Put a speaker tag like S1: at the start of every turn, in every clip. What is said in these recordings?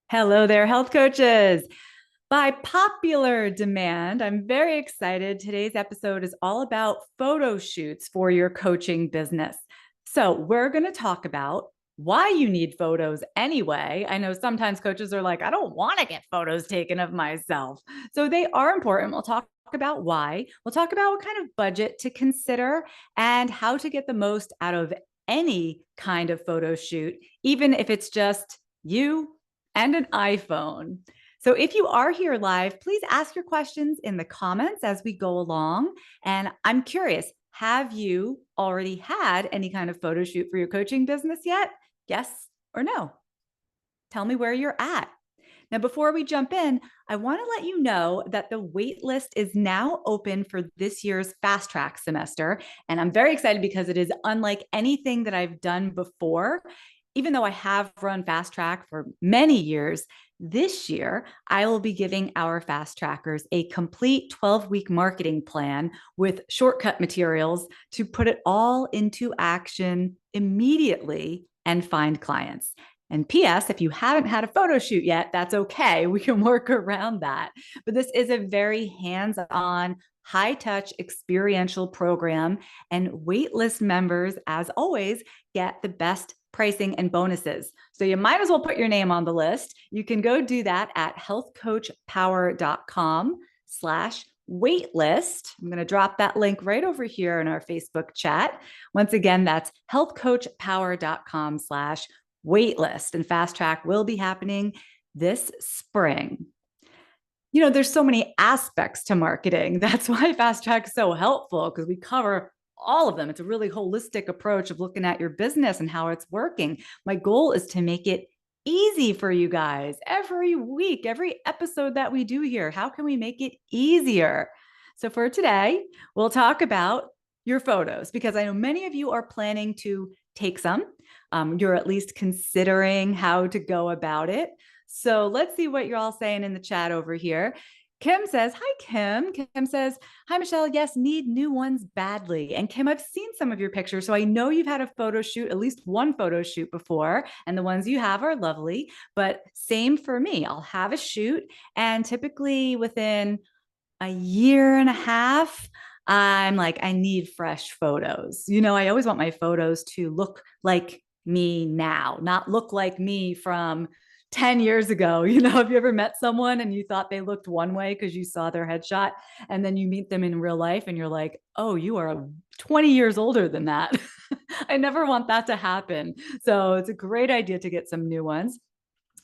S1: Hello there, health coaches. By popular demand, I'm very excited. Today's episode is all about photo shoots for your coaching business. So, we're going to talk about why you need photos anyway. I know sometimes coaches are like, I don't want to get photos taken of myself. So, they are important. We'll talk about why. We'll talk about what kind of budget to consider and how to get the most out of any kind of photo shoot, even if it's just you and an iPhone. So if you are here live, please ask your questions in the comments as we go along. And I'm curious, have you already had any kind of photo shoot for your coaching business yet? Yes or no? Tell me where you're at. Now, before we jump in, I want to let you know that the waitlist is now open for this year's FastTrack semester. And I'm very excited because it is unlike anything that I've done before. Even though I have run FastTrack for many years, this year I will be giving our fast trackers a complete 12-week marketing plan with shortcut materials to put it all into action immediately and find clients. And P.S., if you haven't had a photo shoot yet, that's okay. We can work around that. But this is a very hands-on, high-touch experiential program. And waitlist members, as always, get the best pricing and bonuses. So you might as well put your name on the list. You can go do that at healthcoachpower.com/waitlist. I'm going to drop that link right over here in our Facebook chat. Once again, that's healthcoachpower.com/waitlist. And Fast Track will be happening this spring. You know, there's so many aspects to marketing. That's why Fast Track is so helpful, because we cover all of them. It's a really holistic approach of looking at your business and how it's working. My goal is to make it easy for you guys every week, every episode that we do here. How can we make it easier? So for today, we'll talk about your photos, because I know many of you are planning to take some. You're at least considering how to go about it. So let's see what you're all saying in the chat over here. Kim says, hi, Kim. Kim says, hi, Michelle. Yes, need new ones badly. And Kim, I've seen some of your pictures. So I know you've had a photo shoot, at least one photo shoot before. And the ones you have are lovely. But same for me. I'll have a shoot. And typically within a year and a half, I'm like, I need fresh photos. You know, I always want my photos to look like me now, not look like me from 10 years ago. You know, have you ever met someone and you thought they looked one way because you saw their headshot, and then you meet them in real life and you're like, oh, you are 20 years older than that. I never want that to happen. So it's a great idea to get some new ones.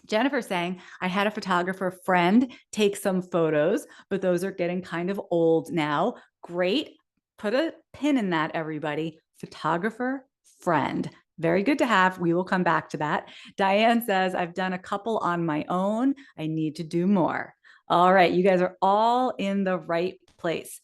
S1: Jennifer saying, I had a photographer friend take some photos, but those are getting kind of old now. Great. Put a pin in that, everybody. Photographer friend. Very good to have. We will come back to that. Diane says, I've done a couple on my own. I need to do more. All right. You guys are all in the right place.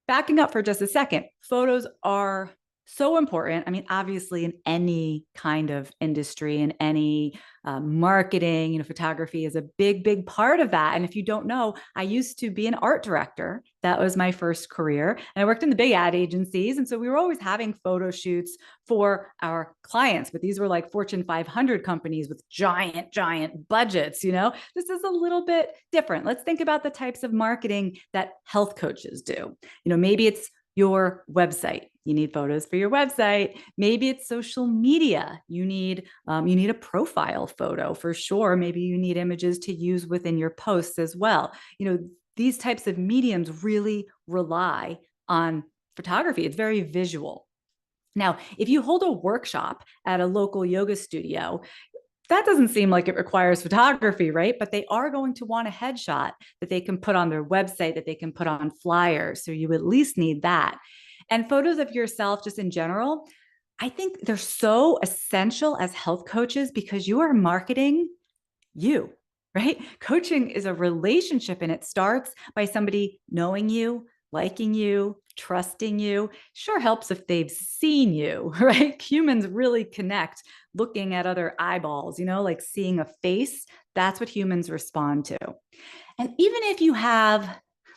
S1: Backing up for just a second, photos are so important. I mean, obviously, in any kind of industry, in any marketing, you know, photography is a big, big part of that. And if you don't know, I used to be an art director. That was my first career. And I worked in the big ad agencies. And so we were always having photo shoots for our clients, but these were like Fortune 500 companies with giant, giant budgets. You know, this is a little bit different. Let's think about the types of marketing that health coaches do. You know, maybe it's your website. You need photos for your website. Maybe it's social media. You need a profile photo for sure. Maybe you need images to use within your posts as well. You know, these types of mediums really rely on photography. It's very visual. Now, if you hold a workshop at a local yoga studio, that doesn't seem like it requires photography, right? But they are going to want a headshot that they can put on their website, that they can put on flyers. So you at least need that. And photos of yourself, just in general, I think they're so essential as health coaches, because you are marketing you, right? Coaching is a relationship, and it starts by somebody knowing you, liking you, trusting you. Sure helps if they've seen you, right? Humans really connect looking at other eyeballs, you know, like seeing a face. That's what humans respond to. And even if you have,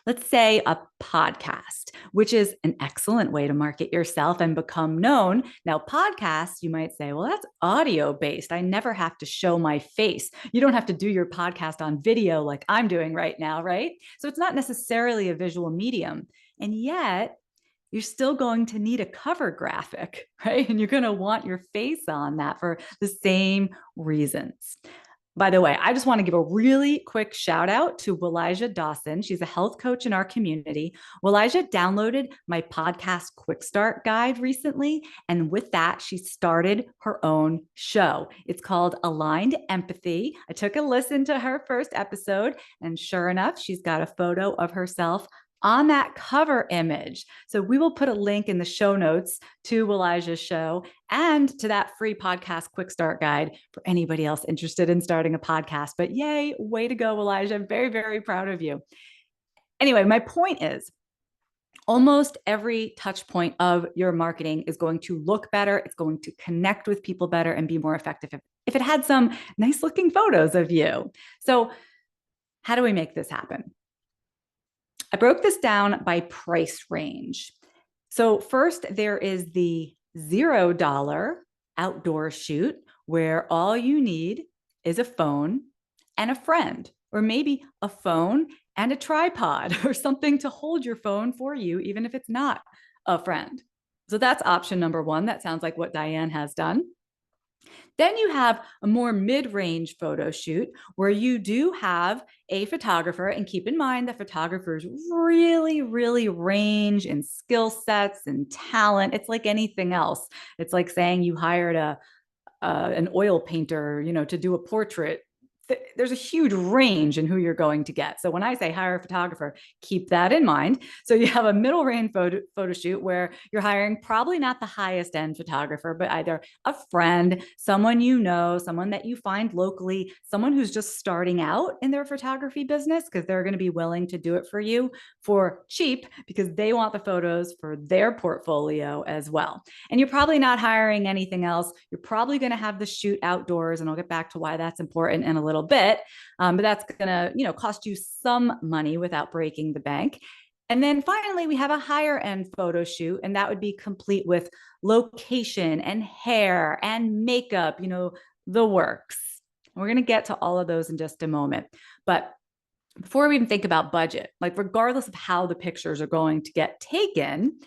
S1: Let's say a podcast, which is an excellent way to market yourself and become known. Now, podcasts, you might say, well, that's audio based. I never have to show my face. You don't have to do your podcast on video like I'm doing right now, right? So it's not necessarily a visual medium. And yet, you're still going to need a cover graphic, right? And you're going to want your face on that for the same reasons. By the way, I just want to give a really quick shout out to Willijah Dawson. She's a health coach in our community. Willijah downloaded my podcast quick start guide recently. And with that, she started her own show. It's called Aligned Empathy. I took a listen to her first episode, and sure enough, she's got a photo of herself on that cover image. So we will put a link in the show notes to Willijah's show and to that free podcast quick start guide for anybody else interested in starting a podcast. But yay, way to go, Willijah. I'm very, very proud of you. Anyway, my point is, almost every touch point of your marketing is going to look better. It's going to connect with people better and be more effective if it had some nice looking photos of you. So how do we make this happen? I broke this down by price range. So first, there is the $0 outdoor shoot where all you need is a phone and a friend, or maybe a phone and a tripod or something to hold your phone for you, even if it's not a friend. So that's option number one. That sounds like what Diane has done. Then you have a more mid-range photo shoot where you do have a photographer, and keep in mind that photographers really range in skill sets and talent. It's like anything else. It's like saying you hired an oil painter, to do a portrait. There's a huge range in who you're going to get. So when I say hire a photographer, keep that in mind. So you have a middle range photo shoot where you're hiring probably not the highest end photographer, but either a friend, someone you know, someone that you find locally, someone who's just starting out in their photography business, because they're going to be willing to do it for you for cheap because they want the photos for their portfolio as well. And you're probably not hiring anything else. You're probably going to have the shoot outdoors, and I'll get back to why that's important in a little bit. But that's going to, cost you some money without breaking the bank. And then finally, we have a higher end photo shoot, and that would be complete with location and hair and makeup, the works. We're going to get to all of those in just a moment. But before we even think about budget, like regardless of how the pictures are going to get taken,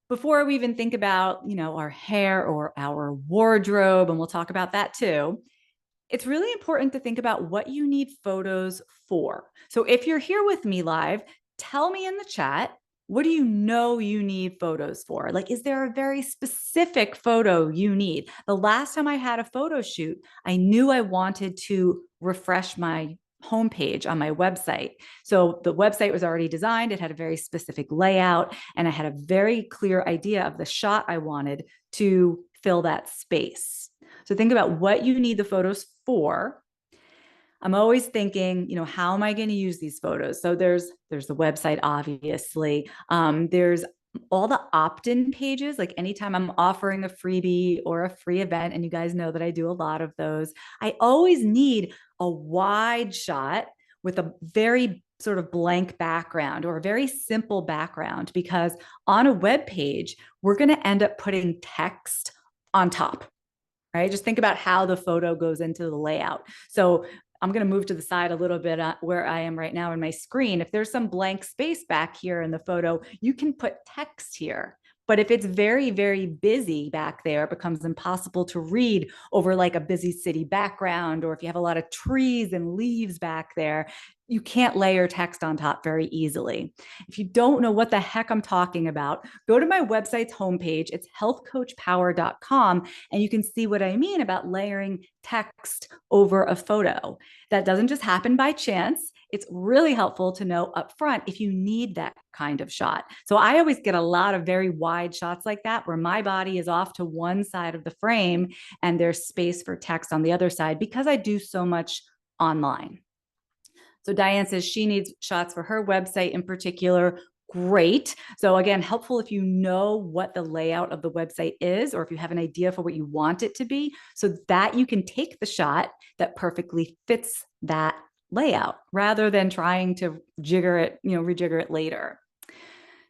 S1: before we even think about, our hair or our wardrobe, and we'll talk about that too, it's really important to think about what you need photos for. So if you're here with me live, tell me in the chat, what do you know you need photos for? Like, is there a very specific photo you need? The last time I had a photo shoot, I knew I wanted to refresh my homepage on my website. So the website was already designed. It had a very specific layout, and I had a very clear idea of the shot I wanted to fill that space. So think about what you need the photos for. I'm always thinking, how am I going to use these photos? So there's the website, obviously. There's all the opt-in pages. Like anytime I'm offering a freebie or a free event, and you guys know that I do a lot of those, I always need a wide shot with a very sort of blank background or a very simple background, because on a web page, we're going to end up putting text on top. Right? Just think about how the photo goes into the layout. So I'm going to move to the side a little bit where I am right now in my screen. If there's some blank space back here in the photo, you can put text here. But if it's very, very busy back there, it becomes impossible to read over like a busy city background, or if you have a lot of trees and leaves back there, you can't layer text on top very easily. If you don't know what the heck I'm talking about, go to my website's homepage. It's healthcoachpower.com, and you can see what I mean about layering text over a photo. That doesn't just happen by chance. It's really helpful to know upfront if you need that kind of shot. So I always get a lot of very wide shots like that where my body is off to one side of the frame and there's space for text on the other side, because I do so much online. So Diane says she needs shots for her website in particular. Great. So again, helpful if you know what the layout of the website is, or if you have an idea for what you want it to be, so that you can take the shot that perfectly fits that layout rather than trying to rejigger it later.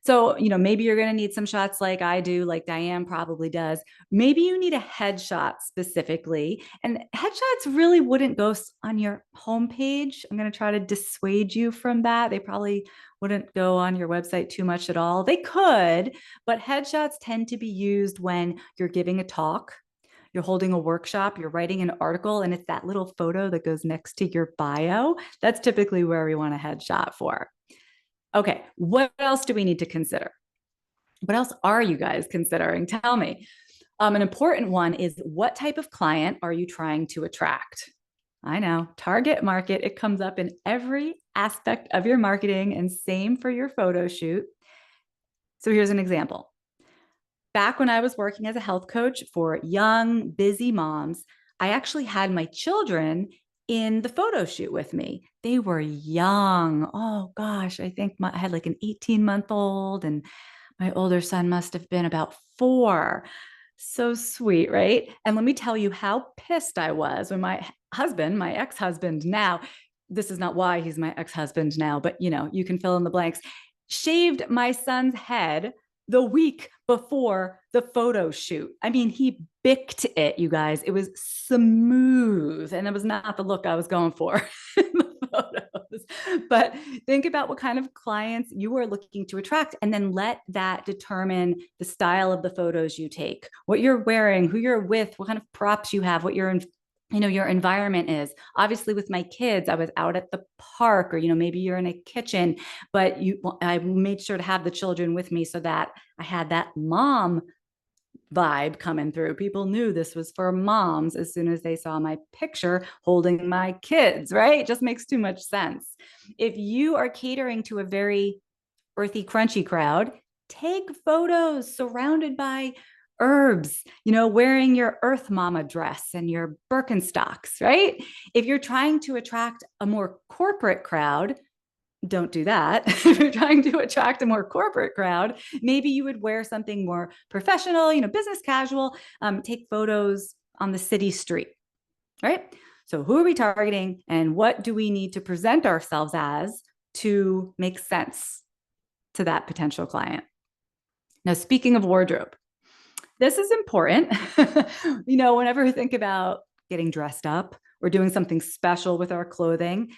S1: So, maybe you're going to need some shots like I do, like Diane probably does. Maybe you need a headshot specifically, and headshots really wouldn't go on your homepage. I'm going to try to dissuade you from that. They probably wouldn't go on your website too much at all. They could, but headshots tend to be used when you're giving a talk, you're holding a workshop, you're writing an article, and it's that little photo that goes next to your bio. That's typically where we want a headshot for. Okay, what else do we need to consider? What else are you guys considering? Tell me. An important one is, what type of client are you trying to attract? I know, target market, it comes up in every aspect of your marketing, and same for your photo shoot. So here's an example. Back when I was working as a health coach for young, busy moms, I actually had my children in the photo shoot with me. They were young. Oh gosh, I think I had like an 18-month-old, and my older son must have been about 4. So sweet, right? And let me tell you how pissed I was when my husband, my ex-husband now, this is not why he's my ex-husband now, but you can fill in the blanks, shaved my son's head the week before the photo shoot. I mean, he bicked it, you guys. It was smooth, and it was not the look I was going for in the photos. But think about what kind of clients you are looking to attract, and then let that determine the style of the photos you take, what you're wearing, who you're with, what kind of props you have, what your environment is. Obviously, with my kids, I was out at the park, or maybe you're in a kitchen, but I made sure to have the children with me so that I had that mom vibe coming through. People knew this was for moms as soon as they saw my picture holding my kids, right? It just makes too much sense. If you are catering to a very earthy, crunchy crowd, take photos surrounded by herbs, wearing your Earth Mama dress and your Birkenstocks, right? If you're trying to attract a more corporate crowd, don't do that. If you're trying to attract a more corporate crowd, maybe you would wear something more professional, business casual, take photos on the city street, right? So who are we targeting, and what do we need to present ourselves as to make sense to that potential client? Now, speaking of wardrobe, this is important. Whenever we think about getting dressed up or doing something special with our clothing,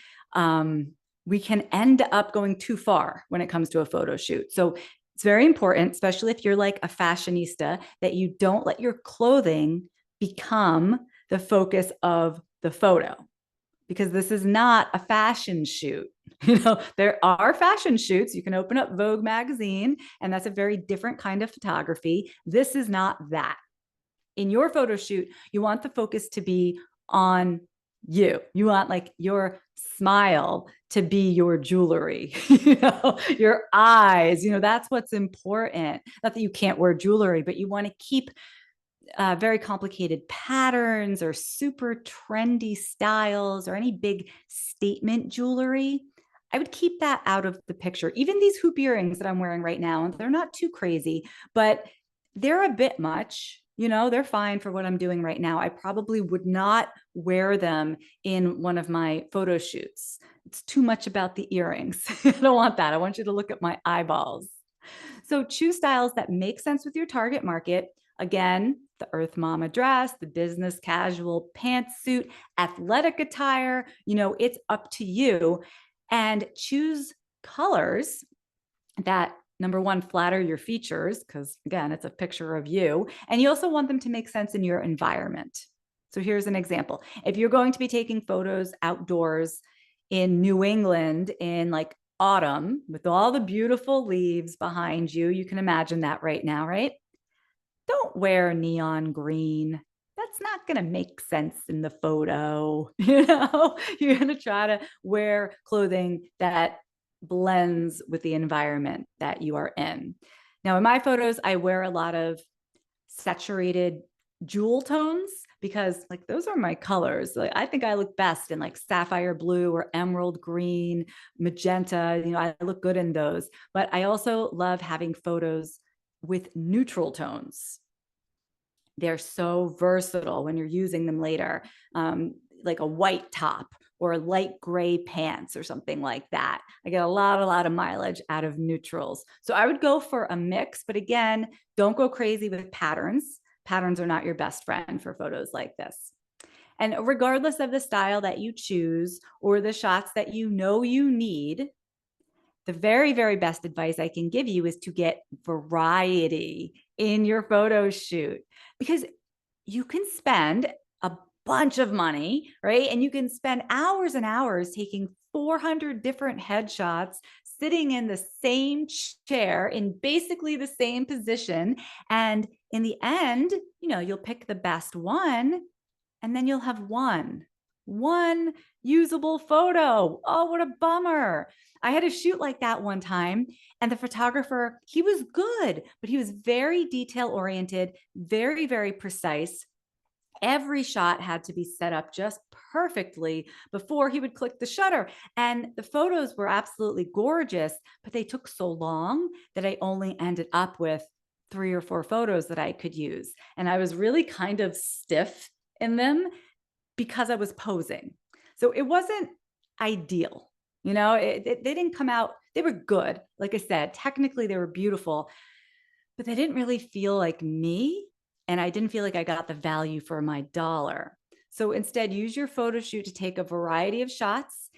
S1: we can end up going too far when it comes to a photo shoot. So it's very important, especially if you're like a fashionista, that you don't let your clothing become the focus of the photo, because this is not a fashion shoot. There are fashion shoots. You can open up Vogue magazine, and that's a very different kind of photography. This is not that. In your photo shoot, you want the focus to be on you. You want like your smile to be your jewelry, your eyes, that's what's important. Not that you can't wear jewelry, but you want to keep very complicated patterns or super trendy styles or any big statement jewelry. I would keep that out of the picture. Even these hoop earrings that I'm wearing right now, they're not too crazy, but they're a bit much. They're fine for what I'm doing right now. I probably would not wear them in one of my photo shoots. It's too much about the earrings. I don't want that. I want you to look at my eyeballs. So choose styles that make sense with your target market. Again, the Earth Mama dress, the business casual pantsuit, athletic attire, it's up to you. And choose colors that, number one, flatter your features, because again, it's a picture of you. And you also want them to make sense in your environment. So here's an example. If you're going to be taking photos outdoors in New England in like autumn with all the beautiful leaves behind you, you can imagine that right now, right? Don't wear neon green. That's not going to make sense in the photo. You're going to try to wear clothing that blends with the environment that you are in. Now, in my photos, I wear a lot of saturated jewel tones because like those are my colors. Like I think I look best in like sapphire blue or emerald green, magenta. I look good in those. But I also love having photos with neutral tones. They're so versatile when you're using them later, like a white top or light gray pants or something like that. I get a lot of mileage out of neutrals. So I would go for a mix, but again, don't go crazy with patterns. Patterns are not your best friend for photos like this. And regardless of the style that you choose or the shots that you know you need, the very, very best advice I can give you is to get variety in your photo shoot, because you can spend a bunch of money, right? And you can spend hours and hours taking 400 different headshots, sitting in the same chair in basically the same position. And in the end, you'll pick the best one, and then you'll have one usable photo. Oh, what a bummer. I had a shoot like that one time, and the photographer, he was good, but he was very detail oriented, very, very precise. Every shot had to be set up just perfectly before he would click the shutter. And the photos were absolutely gorgeous, but they took so long that I only ended up with 3 or 4 photos that I could use. And I was really kind of stiff in them because I was posing. So it wasn't ideal. They didn't come out, they were good. Like I said, technically they were beautiful, but they didn't really feel like me. And I didn't feel like I got the value for my dollar. So instead, use your photo shoot to take a variety of shots.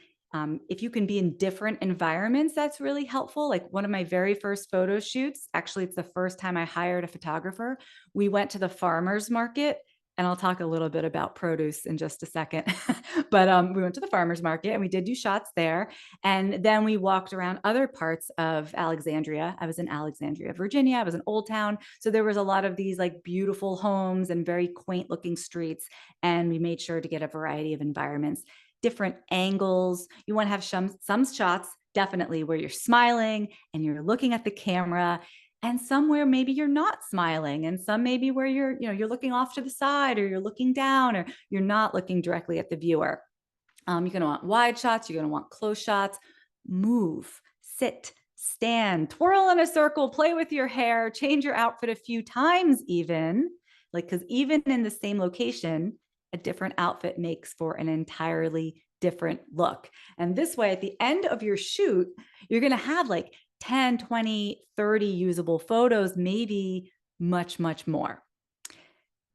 S1: If you can be in different environments, that's really helpful. Like one of my very first photo shoots, actually, it's the first time I hired a photographer. We went to the farmer's market, and I'll talk a little bit about produce in just a second. But we went to the farmer's market and we did do shots there. And then we walked around other parts of Alexandria. I was in Alexandria, Virginia. I was in Old Town. So there was a lot of these like beautiful homes and very quaint looking streets. And we made sure to get a variety of environments, different angles. You want to have some shots definitely where you're smiling and you're looking at the camera, and somewhere maybe you're not smiling, and some maybe where you're looking off to the side, or you're looking down, or you're not looking directly at the viewer. You're going to want wide shots. You're going to want close shots. Move, sit, stand, twirl in a circle, play with your hair, change your outfit a few times even, because even in the same location, a different outfit makes for an entirely different look. And this way, at the end of your shoot, you're going to have like 10, 20, 30 usable photos, maybe much, much more.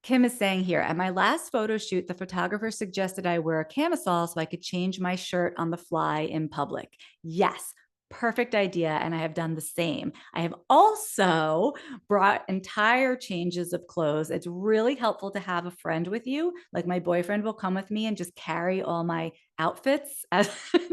S1: Kim is saying here, at my last photo shoot, the photographer suggested I wear a camisole so I could change my shirt on the fly in public. Yes, perfect idea. And I have done the same. I have also brought entire changes of clothes. It's really helpful to have a friend with you. Like my boyfriend will come with me and just carry all my outfits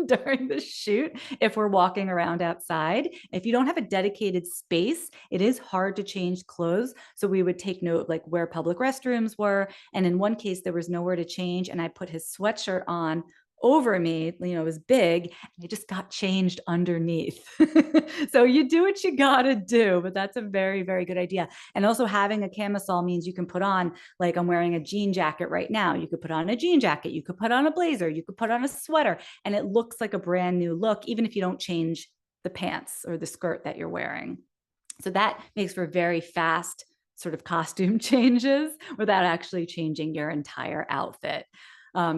S1: during the shoot if we're walking around outside. If you don't have a dedicated space, it is hard to change clothes. So we would take note like where public restrooms were. And in one case, there was nowhere to change. And I put his sweatshirt on over me, it was big, and I just got changed underneath. So you do what you gotta do, but that's a very, very good idea. And also having a camisole means you can put on, like I'm wearing a jean jacket right now. You could put on a jean jacket, you could put on a blazer, you could put on a sweater, and it looks like a brand new look, even if you don't change the pants or the skirt that you're wearing. So that makes for very fast sort of costume changes without actually changing your entire outfit.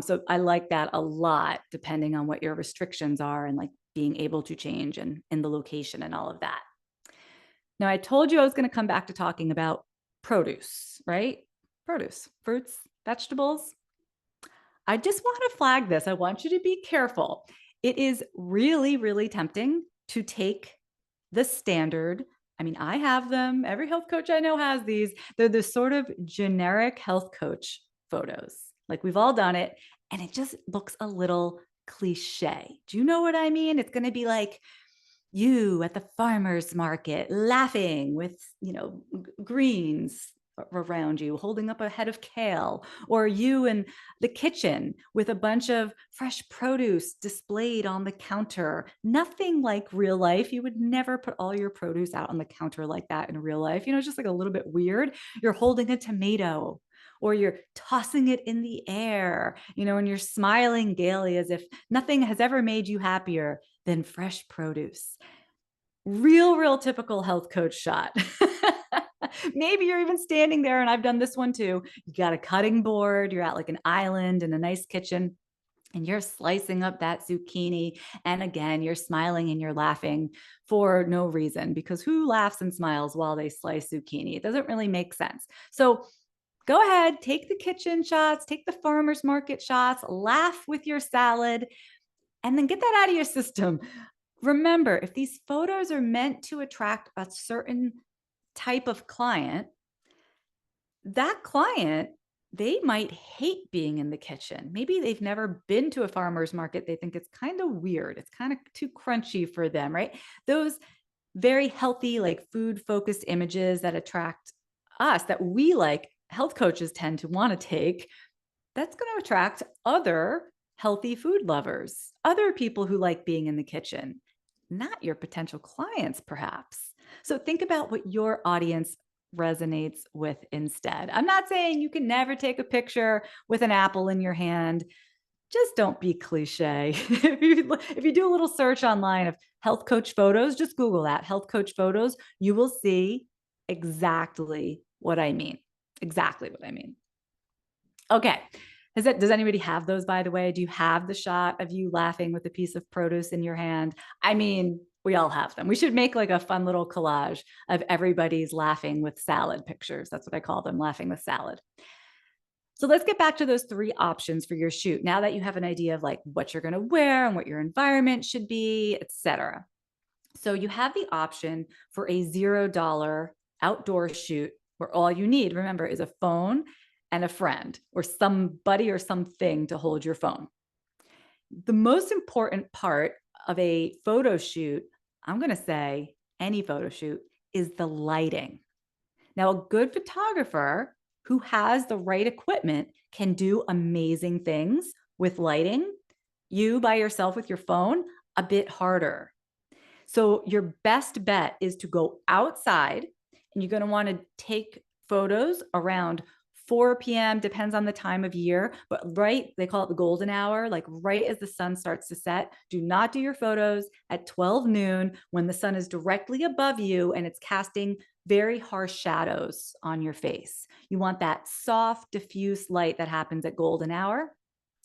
S1: So I like that a lot, depending on what your restrictions are and like being able to change and in the location and all of that. Now, I told you I was going to come back to talking about produce, right? Produce, fruits, vegetables. I just want to flag this. I want you to be careful. It is really, really tempting to take the standard. I mean, I have them. Every health coach I know has these. They're the sort of generic health coach photos. Like we've all done it, and it just looks a little cliche. Do you know what I mean? It's going to be like you at the farmer's market laughing with, greens around you, holding up a head of kale, or you in the kitchen with a bunch of fresh produce displayed on the counter. Nothing like real life. You would never put all your produce out on the counter like that in real life. It's just like a little bit weird. You're holding a tomato, or you're tossing it in the air, and you're smiling gaily as if nothing has ever made you happier than fresh produce. Real typical health coach shot. Maybe you're even standing there, and I've done this one too. You got a cutting board, you're at like an island in a nice kitchen, and you're slicing up that zucchini. And again, you're smiling and you're laughing for no reason, because who laughs and smiles while they slice zucchini? It doesn't really make sense. So go ahead, take the kitchen shots, take the farmer's market shots, laugh with your salad, and then get that out of your system. Remember, if these photos are meant to attract a certain type of client, that client, they might hate being in the kitchen. Maybe they've never been to a farmer's market. They think it's kind of weird. It's kind of too crunchy for them, right? Those very healthy, like food focused images that attract us, that we like health coaches tend to want to take, that's going to attract other healthy food lovers, other people who like being in the kitchen, not your potential clients, perhaps. So think about what your audience resonates with instead. I'm not saying you can never take a picture with an apple in your hand. Just don't be cliche. If you do a little search online of health coach photos, just Google that, health coach photos, you will see exactly what I mean. Exactly what I mean. Okay. Does anybody have those, by the way? Do you have the shot of you laughing with a piece of produce in your hand? I mean, we all have them. We should make like a fun little collage of everybody's laughing with salad pictures. That's what I call them, laughing with salad. So let's get back to those three options for your shoot. Now that you have an idea of like what you're going to wear and what your environment should be, etc. So you have the option for a $0 outdoor shoot where all you need, remember, is a phone and a friend or somebody or something to hold your phone. The most important part of a photo shoot, I'm going to say any photo shoot, is the lighting. Now, a good photographer who has the right equipment can do amazing things with lighting. You by yourself with your phone, a bit harder. So your best bet is to go outside, and you're going to want to take photos around 4 p.m., depends on the time of year, but right, they call it the golden hour, like right as the sun starts to set. Do not do your photos at 12 noon when the sun is directly above you and it's casting very harsh shadows on your face. You want that soft, diffuse light that happens at golden hour.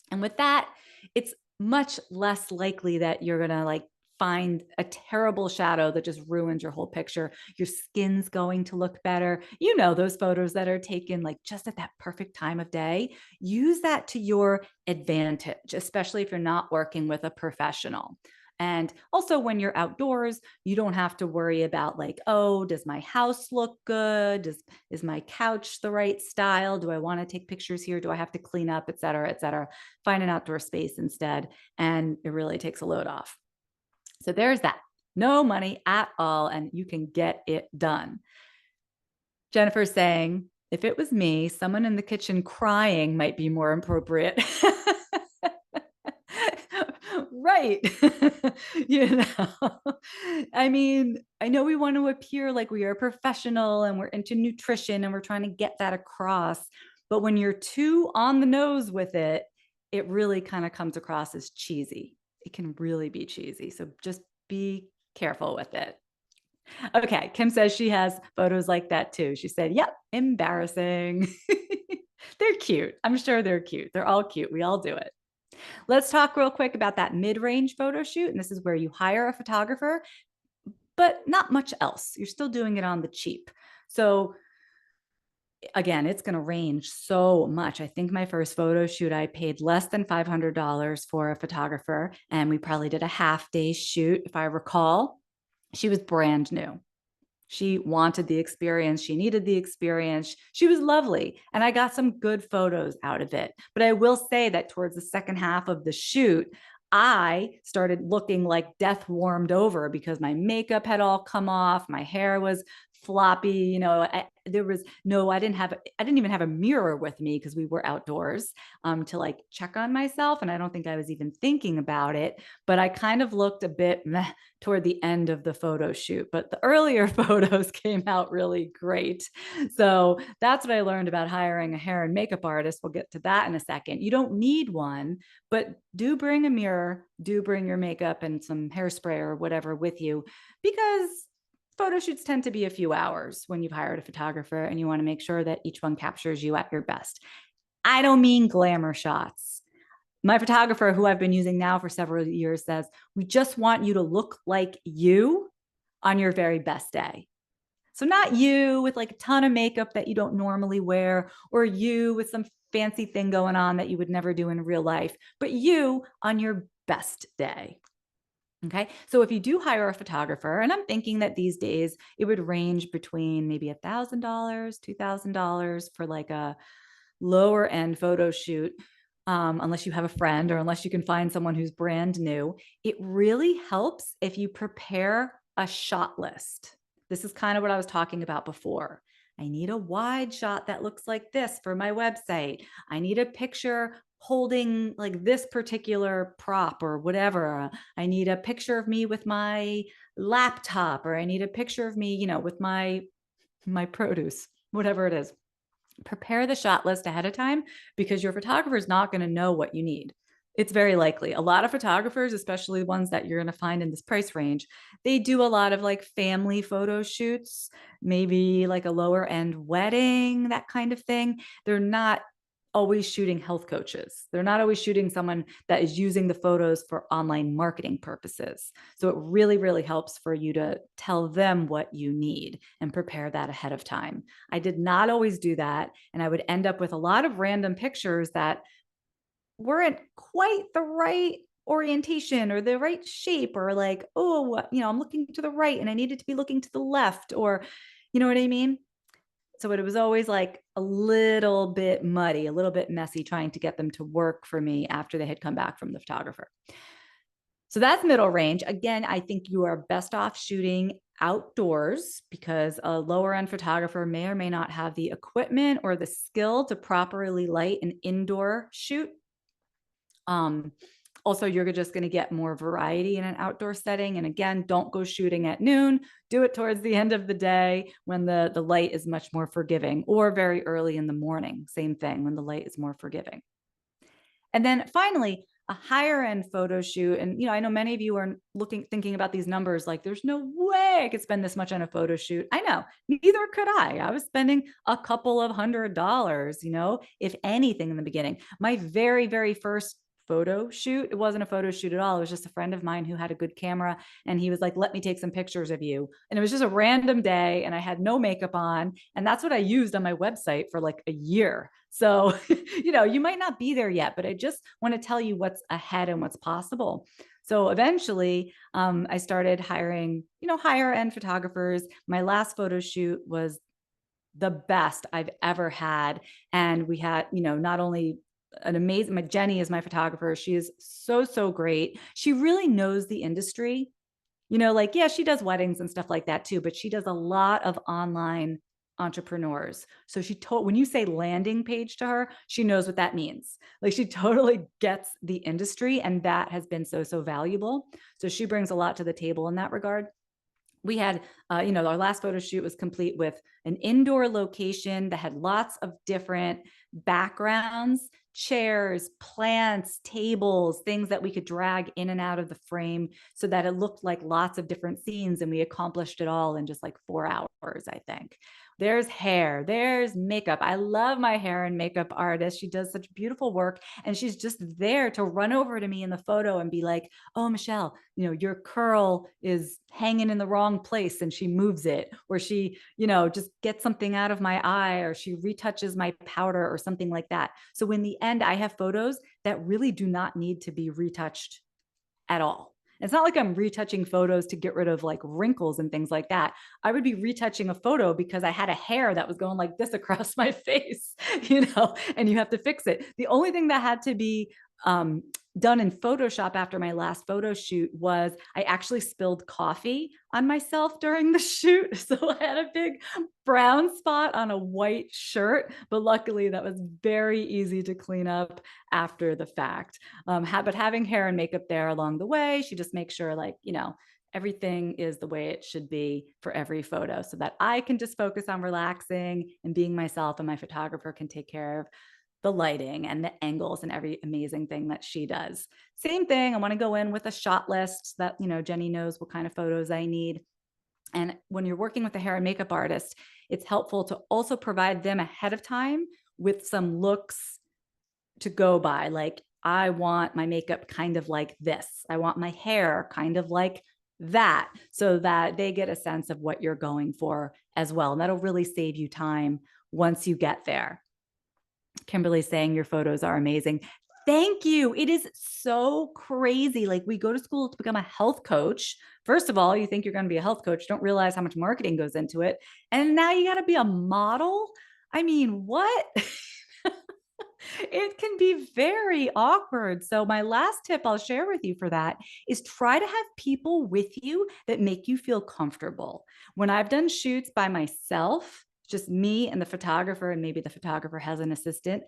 S1: And with that, it's much less likely that you're going to like find a terrible shadow that just ruins your whole picture. Your skin's going to look better. You know, those photos that are taken like just at that perfect time of day, use that to your advantage, especially if you're not working with a professional. And also when you're outdoors, you don't have to worry about like, oh, does my house look good? Is my couch the right style? Do I want to take pictures here? Do I have to clean up, et cetera, et cetera? Find an outdoor space instead. And it really takes a load off. So there's that. No money at all, and you can get it done. Jennifer's saying, if it was me, someone in the kitchen crying might be more appropriate. Right. You know, I mean, I know we want to appear like we are professional and we're into nutrition and we're trying to get that across. But when you're too on the nose with it, it really kind of comes across as cheesy. It can really be cheesy. So just be careful with it. Okay. Kim says she has photos like that too. She said, yep, embarrassing. They're cute. I'm sure they're cute. They're all cute. We all do it. Let's talk real quick about that mid-range photo shoot. And this is where you hire a photographer, but not much else. You're still doing it on the cheap. So again, it's going to range so much. I think my first photo shoot, I paid less than $500 for a photographer, and we probably did a half-day shoot. If I recall, she was brand new. She wanted the experience. She needed the experience. She was lovely. And I got some good photos out of it. But I will say that towards the second half of the shoot, I started looking like death warmed over because my makeup had all come off. My hair was floppy. You know, I didn't even have a mirror with me because we were outdoors to like check on myself. And I don't think I was even thinking about it, but I kind of looked a bit meh toward the end of the photo shoot, but the earlier photos came out really great. So that's what I learned about hiring a hair and makeup artist. We'll get to that in a second. You don't need one, but do bring a mirror, do bring your makeup and some hairspray or whatever with you, because photo shoots tend to be a few hours when you've hired a photographer and you want to make sure that each one captures you at your best. I don't mean glamour shots. my photographer, who I've been using now for several years, says, we just want you to look like you on your very best day. So not you with like a ton of makeup that you don't normally wear, or you with some fancy thing going on that you would never do in real life, but you on your best day. Okay. So if you do hire a photographer, and I'm thinking that these days it would range between maybe $1,000, $2,000 for like a lower end photo shoot, unless you have a friend or unless you can find someone who's brand new, it really helps if you prepare a shot list. This is kind of what I was talking about before. I need a wide shot that looks like this for my website. I need a picture holding like this particular prop or whatever. I need a picture of me with my laptop, or I need a picture of me, with my produce, whatever it is. Prepare the shot list ahead of time, because your photographer is not going to know what you need. It's very likely. A lot of photographers, especially ones that you're going to find in this price range, they do a lot of like family photo shoots, maybe like a lower end wedding, that kind of thing. They're not always shooting health coaches. They're not always shooting someone that is using the photos for online marketing purposes. So it really, really helps for you to tell them what you need and prepare that ahead of time. I did not always do that, and I would end up with a lot of random pictures that weren't quite the right orientation or the right shape, or like, oh, I'm looking to the right and I needed to be looking to the left, or you know what I mean? So it was always like a little bit muddy, a little bit messy trying to get them to work for me after they had come back from the photographer. So that's middle range. Again, I think you are best off shooting outdoors, because a lower end photographer may or may not have the equipment or the skill to properly light an indoor shoot. Also, you're just going to get more variety in an outdoor setting. And again, don't go shooting at noon. Do it towards the end of the day when the light is much more forgiving, or very early in the morning. Same thing, when the light is more forgiving. And then finally, a higher end photo shoot. And, I know many of you are thinking about these numbers like, there's no way I could spend this much on a photo shoot. I know, neither could I. I was spending a couple of $100s, if anything, in the beginning. My very, very first photo shoot, it wasn't a photo shoot at all. It was just a friend of mine who had a good camera, and he was like, let me take some pictures of you. And it was just a random day, and I had no makeup on, and that's what I used on my website for like a year. So, you might not be there yet, but I just want to tell you what's ahead and what's possible. So eventually, I started hiring, higher end photographers. My last photo shoot was the best I've ever had. And we had, not only an amazing, Jenny is my photographer. She is so, so great. She really knows the industry, yeah, she does weddings and stuff like that too, but she does a lot of online entrepreneurs. So when you say landing page to her, she knows what that means. Like, she totally gets the industry, and that has been so, so valuable. So she brings a lot to the table in that regard. We had, our last photo shoot was complete with an indoor location that had lots of different backgrounds, chairs, plants, tables, things that we could drag in and out of the frame so that it looked like lots of different scenes. And we accomplished it all in just like 4 hours, I think. There's hair, there's makeup. I love my hair and makeup artist. She does such beautiful work, and she's just there to run over to me in the photo and be like, oh, Michelle, your curl is hanging in the wrong place, and she moves it, or she, just gets something out of my eye, or she retouches my powder or something like that. So in the end, I have photos that really do not need to be retouched at all. It's not like I'm retouching photos to get rid of like wrinkles and things like that. I would be retouching a photo because I had a hair that was going like this across my face, and you have to fix it. The only thing that had to be done in Photoshop after my last photo shoot was I actually spilled coffee on myself during the shoot. So I had a big brown spot on a white shirt, but luckily that was very easy to clean up after the fact. But having hair and makeup there along the way, she just makes sure everything is the way it should be for every photo, so that I can just focus on relaxing and being myself, and my photographer can take care of the lighting and the angles and every amazing thing that she does. Same thing. I want to go in with a shot list that, Jenny knows what kind of photos I need. And when you're working with a hair and makeup artist, it's helpful to also provide them ahead of time with some looks to go by. Like, I want my makeup kind of like this. I want my hair kind of like that, so that they get a sense of what you're going for as well. And that'll really save you time once you get there. Kimberly's saying your photos are amazing. Thank you. It is so crazy. Like, we go to school to become a health coach. First of all, you think you're going to be a health coach, don't realize how much marketing goes into it. And now you got to be a model. I mean, what? It can be very awkward. So, my last tip I'll share with you for that is try to have people with you that make you feel comfortable. When I've done shoots by myself, just me and the photographer, and maybe the photographer has an assistant,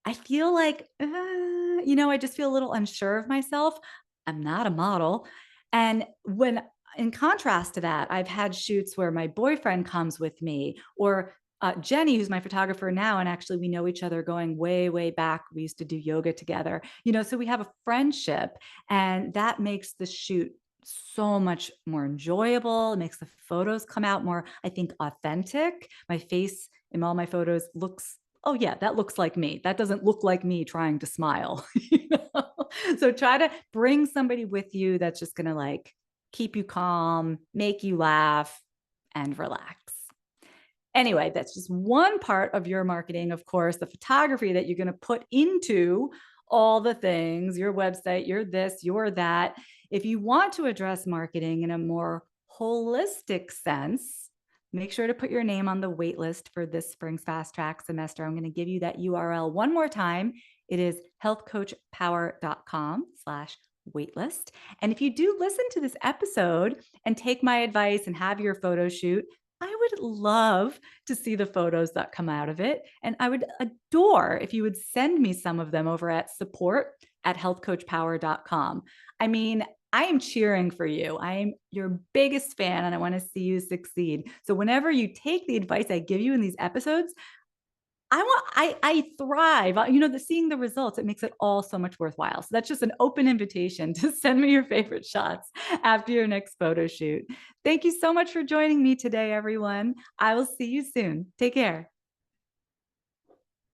S1: I feel like, I just feel a little unsure of myself. I'm not a model. And when, in contrast to that, I've had shoots where my boyfriend comes with me, or Jenny, who's my photographer now, and actually we know each other going way, way back. We used to do yoga together, so we have a friendship, and that makes the shoot so much more enjoyable. It makes the photos come out more, I think, authentic. My face in all my photos looks, oh yeah, that looks like me. That doesn't look like me trying to smile. So try to bring somebody with you that's just going to like keep you calm, make you laugh, and relax. Anyway, that's just one part of your marketing, of course, the photography that you're going to put into all the things, your website, your this, your that. If you want to address marketing in a more holistic sense, make sure to put your name on the wait list for this spring's Fast Track semester. I'm going to give you that URL one more time. It is healthcoachpower.com/waitlist. And if you do listen to this episode and take my advice and have your photo shoot, I would love to see the photos that come out of it. And I would adore if you would send me some of them over at support@healthcoachpower.com. I mean, I am cheering for you. I am your biggest fan, and I want to see you succeed. So whenever you take the advice I give you in these episodes, I thrive. Seeing the results, it makes it all so much worthwhile. So that's just an open invitation to send me your favorite shots after your next photo shoot. Thank you so much for joining me today, everyone. I will see you soon. Take care.